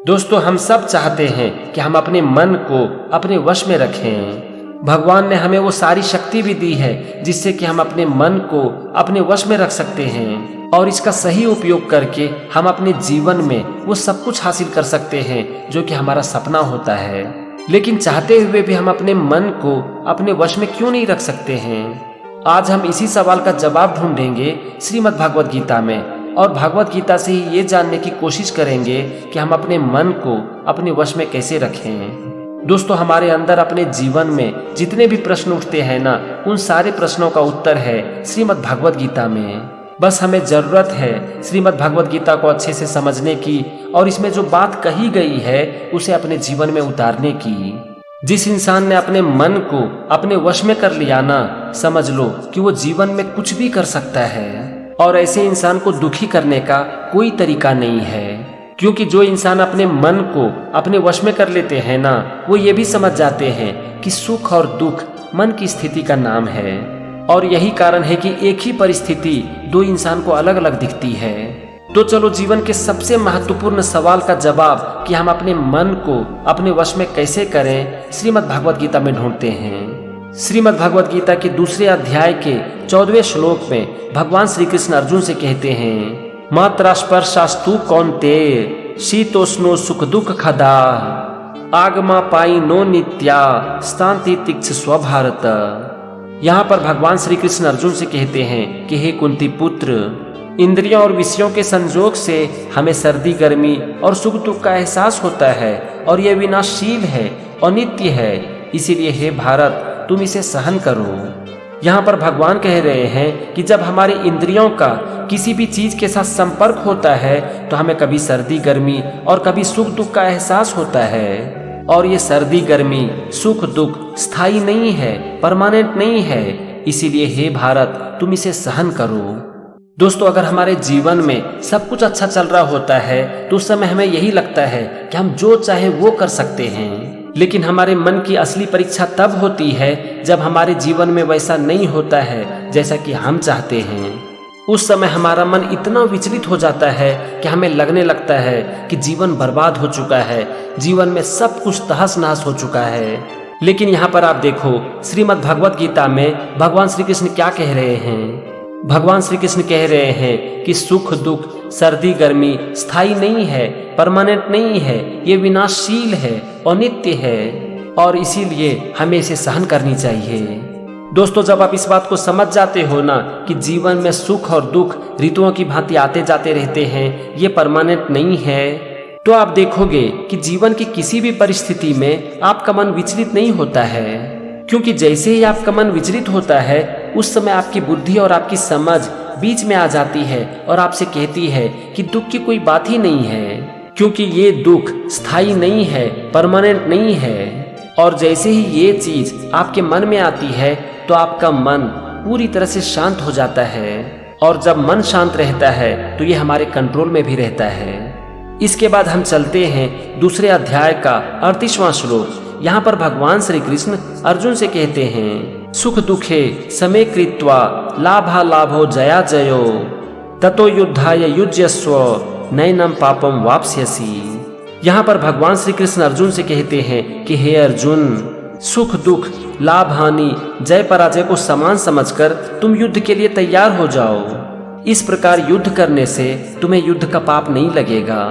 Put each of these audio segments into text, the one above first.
दोस्तों, हम सब चाहते हैं कि हम अपने मन को अपने वश में रखें। भगवान ने हमें वो सारी शक्ति भी दी है जिससे कि हम अपने मन को अपने वश में रख सकते हैं और इसका सही उपयोग करके हम अपने जीवन में वो सब कुछ हासिल कर सकते हैं जो कि हमारा सपना होता है। लेकिन चाहते हुए भी हम अपने मन को अपने वश में क्यों नहीं रख सकते हैं? आज हम इसी सवाल का जवाब ढूंढेंगे श्रीमद् भागवत गीता में और भगवत गीता से ही ये जानने की कोशिश करेंगे कि हम अपने मन को अपने वश में कैसे रखें। दोस्तों, हमारे अंदर अपने जीवन में जितने भी प्रश्न उठते हैं ना, उन सारे प्रश्नों का उत्तर है श्रीमद् भागवत गीता में। बस हमें जरूरत है श्रीमद् भागवत गीता को अच्छे से समझने की और इसमें जो बात कही गई है उसे अपने जीवन में उतारने की। जिस इंसान ने अपने मन को अपने वश में कर लिया ना, समझ लो कि वो जीवन में कुछ भी कर सकता है और ऐसे इंसान को दुखी करने का कोई तरीका नहीं है। क्योंकि जो इंसान अपने मन को अपने वश में कर लेते हैं ना, वो ये भी समझ जाते हैं कि सुख और दुख मन की स्थिति का नाम है और यही कारण है कि एक ही परिस्थिति दो इंसान को अलग अलग दिखती है। तो चलो जीवन के सबसे महत्वपूर्ण सवाल का जवाब कि हम अपने मन को अपने वश में कैसे करें श्रीमद् भागवत गीता में ढूंढते हैं। श्रीमद् भागवत गीता के दूसरे अध्याय के 14वें श्लोक में भगवान श्री कृष्ण अर्जुन से कहते हैं, मात्रा स्पर्शास्तु कौन्तेय शीतोष्णो सुख दुख खदा आगमा पाई नो नित्या स्थान्ति तिक्ष स्वभारत। यहाँ पर भगवान श्री कृष्ण अर्जुन से कहते हैं कि हे कुंती पुत्र, इंद्रियों और विषयों के संजोग से हमें सर्दी गर्मी और सुख दुख का एहसास होता है और यह विनाशशील है और नित्य है, इसीलिए हे भारत तुम इसे सहन करो। यहाँ पर भगवान कह रहे हैं कि जब हमारी इंद्रियों का किसी भी चीज के साथ संपर्क होता है तो हमें कभी सर्दी गर्मी और कभी सुख दुख का एहसास होता है और ये सर्दी गर्मी सुख दुख स्थायी नहीं है, परमानेंट नहीं है, इसीलिए हे भारत तुम इसे सहन करो। दोस्तों, अगर हमारे जीवन में सब कुछ अच्छा चल रहा होता है तो उस समय हमें यही लगता है कि हम जो चाहे वो कर सकते हैं। लेकिन हमारे मन की असली परीक्षा तब होती है जब हमारे जीवन में वैसा नहीं होता है जैसा कि हम चाहते हैं। उस समय हमारा मन इतना विचलित हो जाता है कि हमें लगने लगता है कि जीवन बर्बाद हो चुका है, जीवन में सब कुछ तहस नहस हो चुका है। लेकिन यहाँ पर आप देखो श्रीमद् भागवत गीता में भगवान श्री कृष्ण क्या कह रहे हैं। भगवान श्री कृष्ण कह रहे हैं कि सुख दुख सर्दी गर्मी स्थायी नहीं है, परमानेंट नहीं है, ये विनाशशील है और नित्य है और इसीलिए हमें इसे सहन करनी चाहिए। दोस्तों, जब आप इस बात को समझ जाते हो ना कि जीवन में सुख और दुख ऋतुओं की भांति आते जाते रहते हैं, ये परमानेंट नहीं है, तो आप देखोगे कि जीवन की किसी भी परिस्थिति में आपका मन विचलित नहीं होता है। क्योंकि जैसे ही आपका मन विचलित होता है उस समय आपकी बुद्धि और आपकी समझ बीच में आ जाती है और आपसे कहती है कि दुख की कोई बात ही नहीं है, क्योंकि ये दुख स्थायी नहीं है, परमानेंट नहीं है। और जैसे ही ये चीज आपके मन में आती है तो आपका मन पूरी तरह से शांत हो जाता है और जब मन शांत रहता है तो ये हमारे कंट्रोल में भी रहता है। इसके बाद हम चलते हैं दूसरे अध्याय का 38वां श्लोक। यहाँ पर भगवान श्री कृष्ण अर्जुन से कहते हैं, सुख दुखे समे कृत्वा लाभा लाभो जया जयो ततो युद्धाय युज्यस्व नैनम पापम वाप्स्यसि। यहाँ पर भगवान श्री कृष्ण अर्जुन से कहते हैं कि हे अर्जुन, सुख दुख लाभ हानि जय पराजय को समान समझकर तुम युद्ध के लिए तैयार हो जाओ। इस प्रकार युद्ध करने से तुम्हें युद्ध का पाप नहीं लगेगा।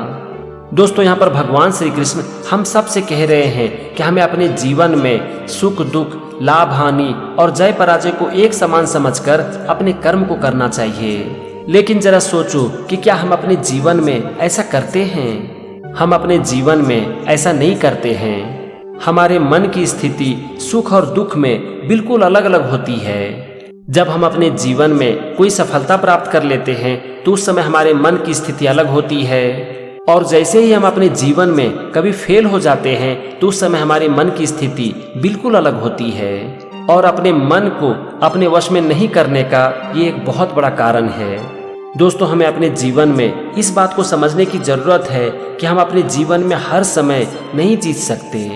दोस्तों, यहाँ पर भगवान श्री कृष्ण हम सब से कह रहे हैं कि हमें अपने जीवन में सुख दुख लाभ हानि और जय पराजय को एक समान समझकर अपने कर्म को करना चाहिए। लेकिन जरा सोचो कि क्या हम अपने जीवन में ऐसा करते हैं? हम अपने जीवन में ऐसा नहीं करते हैं। हमारे मन की स्थिति सुख और दुख में बिल्कुल अलग अलग होती है। जब हम अपने जीवन में कोई सफलता प्राप्त कर लेते हैं तो उस समय हमारे मन की स्थिति अलग होती है और जैसे ही हम अपने जीवन में कभी फेल हो जाते हैं तो उस समय हमारे मन की स्थिति बिल्कुल अलग होती है। और अपने मन को अपने वश में नहीं करने का ये एक बहुत बड़ा कारण है। दोस्तों, हमें अपने जीवन में इस बात को समझने की जरूरत है कि हम अपने जीवन में हर समय नहीं जीत सकते।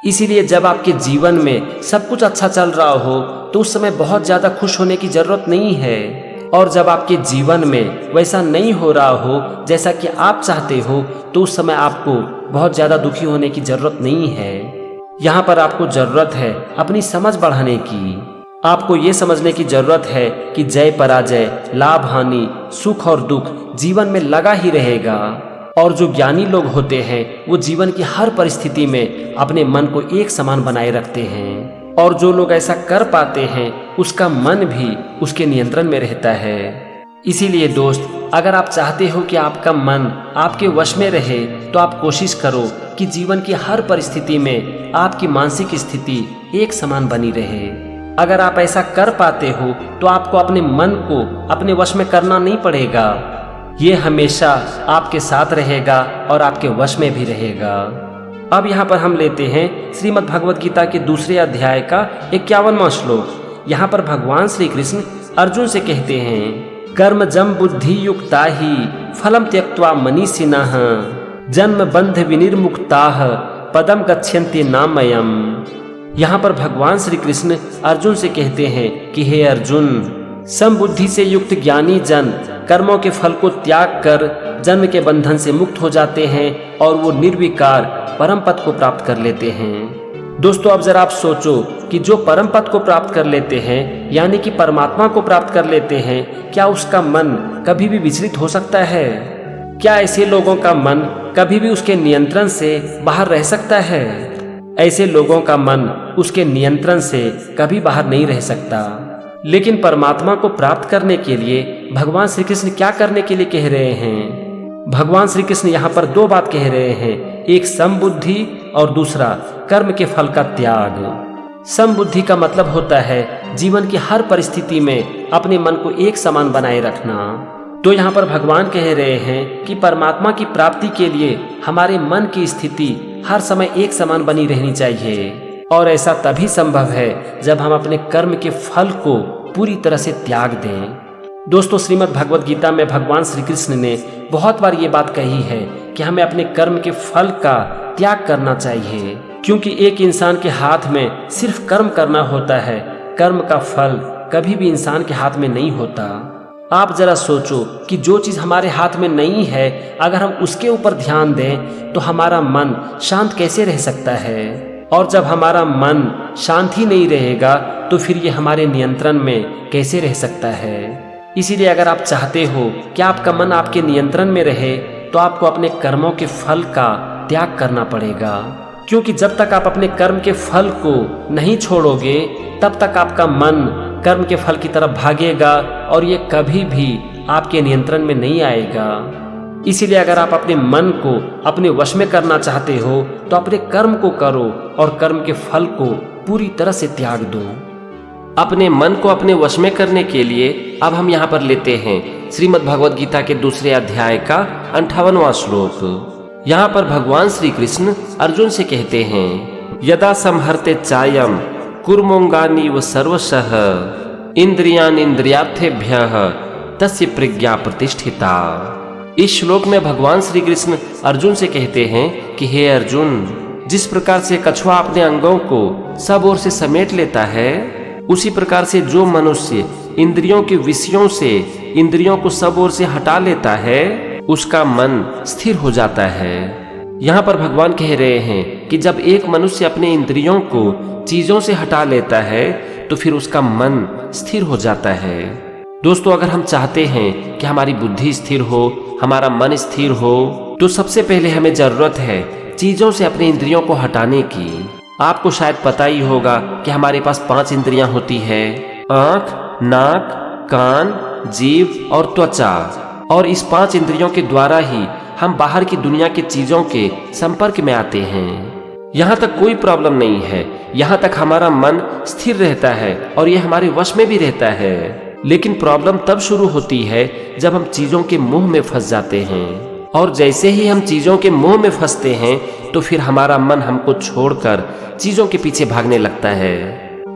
इसीलिए जब आपके जीवन में सब कुछ अच्छा चल रहा हो तो उस समय बहुत ज्यादा खुश होने की जरूरत नहीं है और जब आपके जीवन में वैसा नहीं हो रहा हो जैसा कि आप चाहते हो तो उस समय आपको बहुत ज्यादा दुखी होने की जरूरत नहीं है। यहाँ पर आपको जरूरत है अपनी समझ बढ़ाने की। आपको ये समझने की जरूरत है कि जय पराजय, लाभ हानि, सुख और दुख जीवन में लगा ही रहेगा। और जो ज्ञानी लोग होते हैं वो जीवन की हर परिस्थिति में अपने मन को एक समान बनाए रखते हैं। और जो लोग ऐसा कर पाते हैं उसका मन भी उसके नियंत्रण में रहता है। इसीलिए दोस्त, अगर आप चाहते हो कि आपका मन आपके वश में रहे तो आप कोशिश करो कि जीवन की हर परिस्थिति में आपकी मानसिक स्थिति एक समान बनी रहे। अगर आप ऐसा कर पाते हो तो आपको अपने मन को अपने वश में करना नहीं पड़ेगा। ये हमेशा आपके साथ रहेगा और आपके वश में भी रहेगा। अब यहाँ पर हम लेते हैं श्रीमद् भगवद गीता के दूसरे अध्याय का 51वां श्लोक। यहाँ पर भगवान श्री कृष्ण अर्जुन से कहते हैं, कर्मजं बुद्धि युक्ता ही फलम त्यक्त्वा मनीषिणः जन्म बंध विनिर्मुक्ताः पदम गच्छन्ति नामयम्। यहाँ पर भगवान श्री कृष्ण अर्जुन से कहते हैं कि हे अर्जुन, समबुद्धि से युक्त ज्ञानी जन कर्मों के फल को त्याग कर जन्म के बंधन से मुक्त हो जाते हैं और वो निर्विकार परम पद को प्राप्त कर लेते हैं। दोस्तों, अब जरा आप सोचो कि जो परम पद को प्राप्त कर लेते हैं यानी कि परमात्मा को प्राप्त कर लेते हैं, क्या उसका मन कभी भी विचलित हो सकता है? क्या ऐसे लोगों का मन कभी भी उसके नियंत्रण से बाहर रह सकता है? ऐसे लोगों का मन उसके नियंत्रण से कभी बाहर नहीं रह सकता। लेकिन परमात्मा को प्राप्त करने के लिए भगवान श्री कृष्ण क्या करने के लिए कह रहे हैं? भगवान श्री कृष्ण यहाँ पर दो बात कह रहे हैं, एक समबुद्धि और दूसरा कर्म के फल का त्याग। समबुद्धि का मतलब होता है जीवन की हर परिस्थिति में अपने मन को एक समान बनाए रखना। तो यहाँ पर भगवान कह रहे हैं कि परमात्मा की प्राप्ति के लिए हमारे मन की स्थिति हर समय एक समान बनी रहनी चाहिए। और ऐसा तभी संभव है जब हम अपने कर्म के फल को पूरी तरह से त्याग दें। दोस्तों, श्रीमद् भगवद गीता में भगवान श्री कृष्ण ने बहुत बार ये बात कही है कि हमें अपने कर्म के फल का त्याग करना चाहिए, क्योंकि एक इंसान के हाथ में सिर्फ कर्म करना होता है, कर्म का फल कभी भी इंसान के हाथ में नहीं होता। आप जरा सोचो कि जो चीज हमारे हाथ में नहीं है, अगर हम उसके ऊपर ध्यान दें तो हमारा मन शांत कैसे रह सकता है? और जब हमारा मन शांत ही नहीं रहेगा तो फिर ये हमारे नियंत्रण में कैसे रह सकता है? इसीलिए अगर आप चाहते हो कि आपका मन आपके नियंत्रण में रहे तो आपको अपने कर्मों के फल का त्याग करना पड़ेगा, क्योंकि जब तक आप अपने कर्म के फल को नहीं छोड़ोगे तब तक आपका मन कर्म के फल की तरफ भागेगा और ये कभी भी आपके नियंत्रण में नहीं आएगा। इसीलिए अगर आप अपने मन को अपने वश में करना चाहते हो तो अपने कर्म को करो और कर्म के फल को पूरी तरह से त्याग दो। अपने मन को अपने वश में करने के लिए अब हम यहाँ पर लेते हैं श्रीमद् भगवद गीता के दूसरे अध्याय का 58वां श्लोक। यहाँ पर भगवान श्री कृष्ण अर्जुन से कहते हैं, यदा संहरते चायम कुर्मोंगानीव सर्वशः इंद्रियान इंद्रियार्थेभ्यः तस्य प्रज्ञा प्रतिष्ठिता। इस श्लोक में भगवान श्री कृष्ण अर्जुन से कहते हैं कि हे अर्जुन, जिस प्रकार से कछुआ अपने अंगों को सब ओर से समेट लेता है, उसी प्रकार से जो मनुष्य इंद्रियों के विषयों से इंद्रियों को सब ओर से हटा लेता है उसका मन स्थिर हो जाता है। यहाँ पर भगवान कह रहे हैं कि जब एक मनुष्य अपने इंद्रियों को चीजों से हटा लेता है तो फिर उसका मन स्थिर हो जाता है। दोस्तों, अगर हम चाहते हैं कि हमारी बुद्धि स्थिर हो, हमारा मन स्थिर हो, तो सबसे पहले हमें जरूरत है चीजों से अपने इंद्रियों को हटाने की। आपको शायद पता ही होगा कि हमारे पास 5 इंद्रियां होती है, आंख, नाक, कान, जीभ और त्वचा। और इस 5 इंद्रियों के द्वारा ही हम बाहर की दुनिया की चीजों के संपर्क में आते हैं। यहाँ तक कोई प्रॉब्लम नहीं है, यहाँ तक हमारा मन स्थिर रहता है और ये हमारे वश में भी रहता है। लेकिन प्रॉब्लम तब शुरू होती है जब हम चीजों के मुंह में फंस जाते हैं। और जैसे ही हम चीजों के मुंह में फंसते हैं तो फिर हमारा मन हमको छोड़कर चीजों के पीछे भागने लगता है।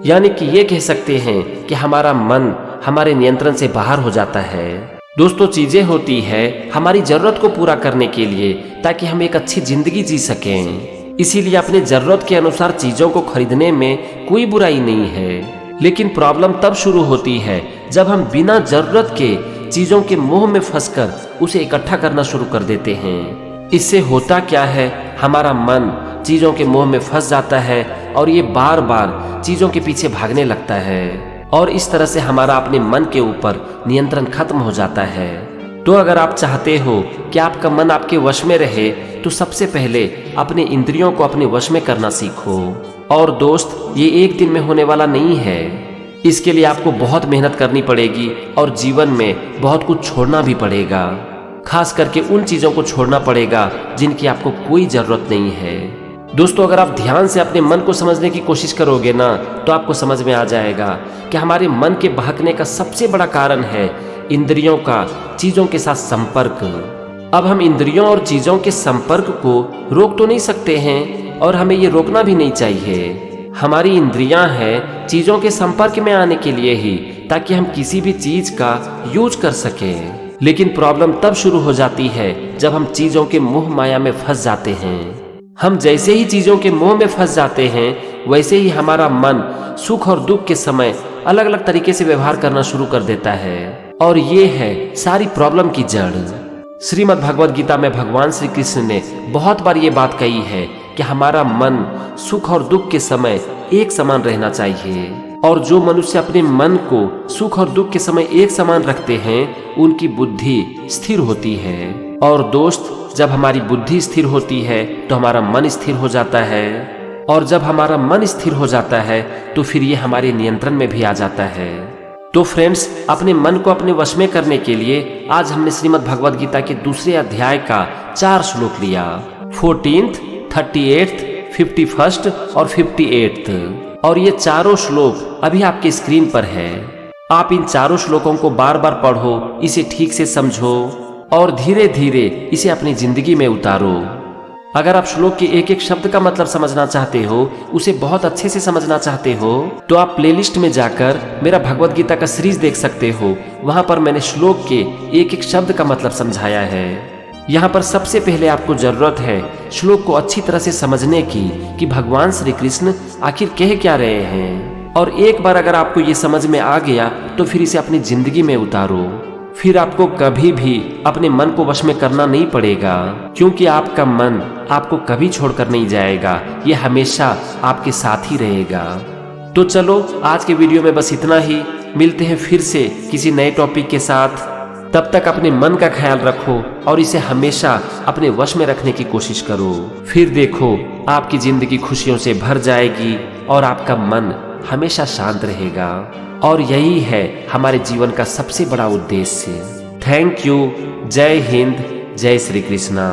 यानी कि ये कह सकते हैं कि हमारा मन हमारे नियंत्रण से बाहर हो जाता है। दोस्तों, चीजें होती है हमारी जरूरत को पूरा करने के लिए, ताकि हम एक अच्छी जिंदगी जी सकें। इसीलिए अपने जरूरत के अनुसार चीजों को खरीदने में कोई बुराई नहीं है। लेकिन प्रॉब्लम तब शुरू होती है जब हम बिना जरूरत के चीजों के मोह में फंसकर उसे इकट्ठा करना शुरू कर देते हैं। इससे होता क्या है, हमारा मन चीजों के मोह में फंस जाता है और ये बार बार चीजों के पीछे भागने लगता है और इस तरह से हमारा अपने मन के ऊपर नियंत्रण खत्म हो जाता है। तो अगर आप चाहते हो कि आपका मन आपके वश में रहे तो सबसे पहले अपने इंद्रियों को अपने वश में करना सीखो। और दोस्त, ये एक दिन में होने वाला नहीं है। इसके लिए आपको बहुत मेहनत करनी पड़ेगी और जीवन में बहुत कुछ छोड़ना भी पड़ेगा। खास करके उन चीजों को छोड़ना पड़ेगा जिनकी आपको कोई जरूरत नहीं है। दोस्तों, अगर आप ध्यान से अपने मन को समझने की कोशिश करोगे ना तो आपको समझ में आ जाएगा कि हमारे मन के बहकने का सबसे बड़ा कारण है इंद्रियों का चीजों के साथ संपर्क। अब हम इंद्रियों और चीजों के संपर्क को रोक तो नहीं सकते हैं और हमें ये रोकना भी नहीं चाहिए। हमारी इंद्रियां हैं चीजों के संपर्क में आने के लिए ही, ताकि हम किसी भी चीज का यूज कर सकें। लेकिन प्रॉब्लम तब शुरू हो जाती है जब हम चीजों के मोह माया में फंस जाते हैं। हम जैसे ही चीजों के मोह में फंस जाते हैं वैसे ही हमारा मन सुख और दुख के समय अलग अलग तरीके से व्यवहार करना शुरू कर देता है और ये है सारी प्रॉब्लम की जड़। श्रीमद् भगवद गीता में भगवान श्री कृष्ण ने बहुत बार ये बात कही है कि हमारा मन सुख और दुख के समय एक समान रहना चाहिए और जो मनुष्य अपने मन को सुख और दुख के समय एक समान रखते हैं उनकी बुद्धि स्थिर होती है। और दोस्त, जब हमारी बुद्धि स्थिर होती है तो हमारा मन स्थिर हो जाता है और जब हमारा मन स्थिर हो जाता है तो फिर ये हमारे नियंत्रण में भी आ जाता है। तो फ्रेंड्स, अपने मन को अपने वश में करने के लिए आज हमने श्रीमद् भगवद गीता के दूसरे अध्याय का 4 श्लोक लिया, 14th, 38th, 51st और 58th। और ये चारों श्लोक अभी आपके स्क्रीन पर है। आप इन चारों श्लोकों को बार बार पढ़ो, इसे ठीक से समझो और धीरे धीरे इसे अपनी जिंदगी में उतारो। अगर आप श्लोक के एक एक शब्द का मतलब समझना चाहते हो, उसे बहुत अच्छे से समझना चाहते हो, तो आप प्लेलिस्ट में जाकर मेरा भगवद गीता का सीरीज देख सकते हो। वहां पर मैंने श्लोक के एक एक शब्द का मतलब समझाया है। यहाँ पर सबसे पहले आपको जरूरत है श्लोक को अच्छी तरह से समझने की कि भगवान श्री कृष्ण आखिर कह क्या रहे हैं। और एक बार अगर आपको ये समझ में आ गया तो फिर इसे अपनी जिंदगी में उतारो। फिर आपको कभी भी अपने मन को वश में करना नहीं पड़ेगा, क्योंकि आपका मन आपको कभी छोड़कर नहीं जाएगा। ये हमेशा आपके साथ ही रहेगा। तो चलो, आज के वीडियो में बस इतना ही। मिलते हैं फिर से किसी नए टॉपिक के साथ। तब तक अपने मन का ख्याल रखो और इसे हमेशा अपने वश में रखने की कोशिश करो। फिर देखो, आपकी जिंदगी खुशियों से भर जाएगी और आपका मन हमेशा शांत रहेगा। और यही है हमारे जीवन का सबसे बड़ा उद्देश्य। Thank you. जय हिंद, जय श्री कृष्णा।